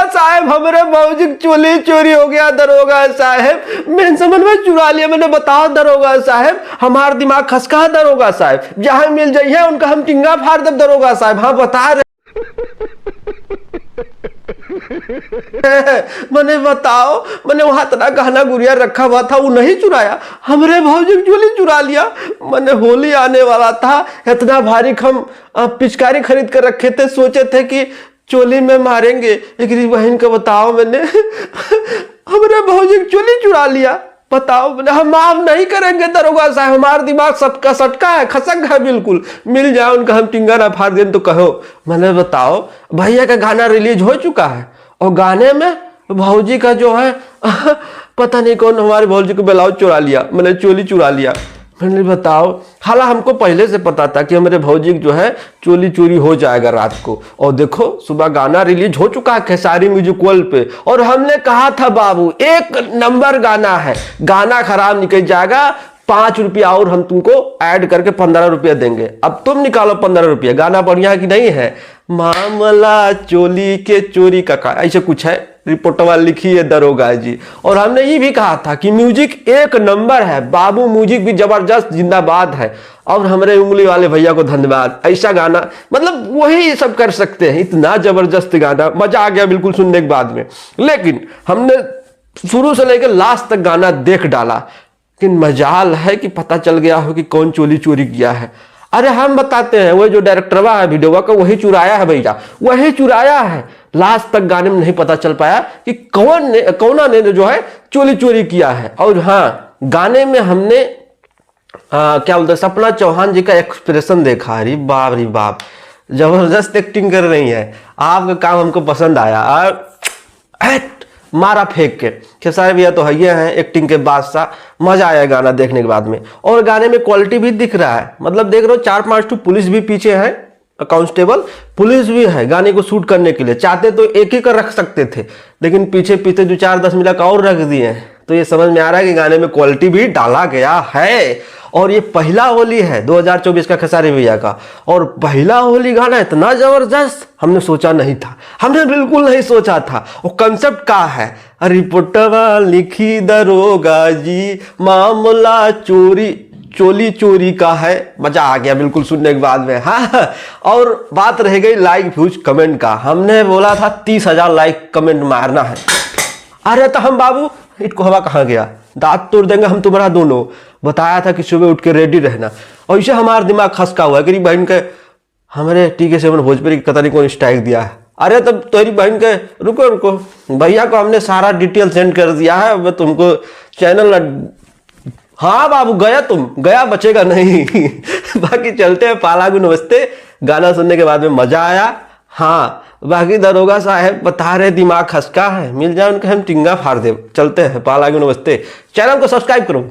साहब, हमारे भौजी की चोली चोरी हो गया दरोगा साहब। मैं समझ में चुरा लिया मैंने। बताओ दरोगा साहब, हमारा दिमाग खसका दरोगा साहब। जहां मिल जाइए उनका हम टिंगा फाड़ दे दरोगा साहब। हाँ बता रहे मैंने बताओ, मैंने वहां इतना गहना गुड़िया रखा हुआ था, वो नहीं चुराया, हमरे भौजी की चोली चुरा लिया। मैंने होली आने वाला था, इतना भारी हम पिचकारी खरीद कर रखे थे, सोचे थे कि चोली में मारेंगे, लेकिन बहन को बताओ मैंने हमरे भौजी की चोली चुरा लिया। बताओ, हम माफ नहीं करेंगे दरोगा साहब, हमारा दिमाग सटका है, खसक है बिल्कुल। मिल जाए उनका हम टिंगा ना फाड़ दें तो कहो। मैंने बताओ, भैया का गाना रिलीज हो चुका है और गाने में भौजी का जो है पता नहीं कौन हमारे भौजी को ब्लाउज चुरा लिया, मैंने चोली चुरा लिया। मैंने बताओ, हालांकि हमको पहले से पता था कि हमारे भौजी जो है चोली चोरी हो जाएगा रात को। और देखो सुबह गाना रिलीज हो चुका है खेसारी म्यूजिक वर्ल्ड पे, और हमने कहा था बाबू 1 नंबर गाना है, गाना खराब निकल जाएगा, 5 रुपया और हम तुमको ऐड करके 15 रुपया देंगे। अब तुम निकालो 15 रुपया, गाना बढ़िया है कि नहीं है? मामला चोली के चोरी का ऐसे कुछ है, रिपोर्टवा लिखी है दरोगा जी। और हमने ये भी कहा था कि म्यूजिक 1 नंबर है, बाबू म्यूजिक भी जबरदस्त जिंदाबाद है। और हमारे उंगली वाले भैया को धन्यवाद, ऐसा गाना मतलब वही सब कर सकते हैं, इतना जबरदस्त गाना, मजा आ गया बिल्कुल सुनने के बाद में। लेकिन हमने शुरू से लेकर लास्ट तक गाना देख डाला, लेकिन मजाल है कि पता चल गया हो कि कौन चोली चोरी किया है। अरे हम बताते हैं, वो जो डायरेक्टरवा है वीडियो का वही चुराया है भैया, वही चुराया है। लास्ट तक गाने में नहीं पता चल पाया कि कौना ने जो है चोरी चोरी किया है। और हाँ, गाने में हमने क्या बोलते हैं, सपना चौहान जी का एक्सप्रेशन देखा, अरे बाप रे बाप, जबरदस्त एक्टिंग कर रही है। आपका काम हमको पसंद आया। और मारा फेंक के खेसारी भैया तो है हैं एक्टिंग के बादशाह, मजा आया गाना देखने के बाद में। और गाने में क्वालिटी भी दिख रहा है, मतलब देख रहे हो 4-5 तो पुलिस भी पीछे है, कांस्टेबल पुलिस भी है गाने को शूट करने के लिए। चाहते तो एक ही कर रख सकते थे, लेकिन पीछे पीछे जो 4-10 मिनट और रख दिए हैं। तो ये समझ में आ रहा है कि गाने में क्वालिटी भी डाला गया है। और ये पहला होली है 2024 का खेसारी भैया का, और पहला होली गाना इतना जबरदस्त हमने सोचा नहीं था, हमने बिल्कुल नहीं सोचा था। वो कंसेप्ट का है, रिपोर्टवा लिखी दरोगा जी, मामला चोली चोरी का है। मजा आ गया बिल्कुल सुनने के बाद में। हाँ, और बात रह गई लाइक व्यूज कमेंट का, हमने बोला था 30,000 लाइक कमेंट मारना है। अरे तो हम बाबू इनको हवा कहाँ गया, दांत तोड़ देंगे हम तुम्हारा दोनों। बताया था कि सुबह उठ के रेडी रहना, और इसे हमारा दिमाग खसका हुआ है कि बहन के हमारे TK7 भोजपुरी की कतरी कौन स्ट्राइक दिया है। अरे तब तेरी बहन के रुको भैया को हमने सारा डिटेल सेंड कर दिया है, अब तुमको चैनल। हाँ बाबू गया, तुम गया, बचेगा नहीं। बाकी चलते हैं, पालागु नमस्ते। गाना सुनने के बाद में मजा आया। हाँ, बाकी दरोगा साहब बता रहे दिमाग खसका है, मिल जाए उनका हम टिंगा फाड़ दे। चलते हैं, पालागु नमस्ते। चैनल को सब्सक्राइब करो।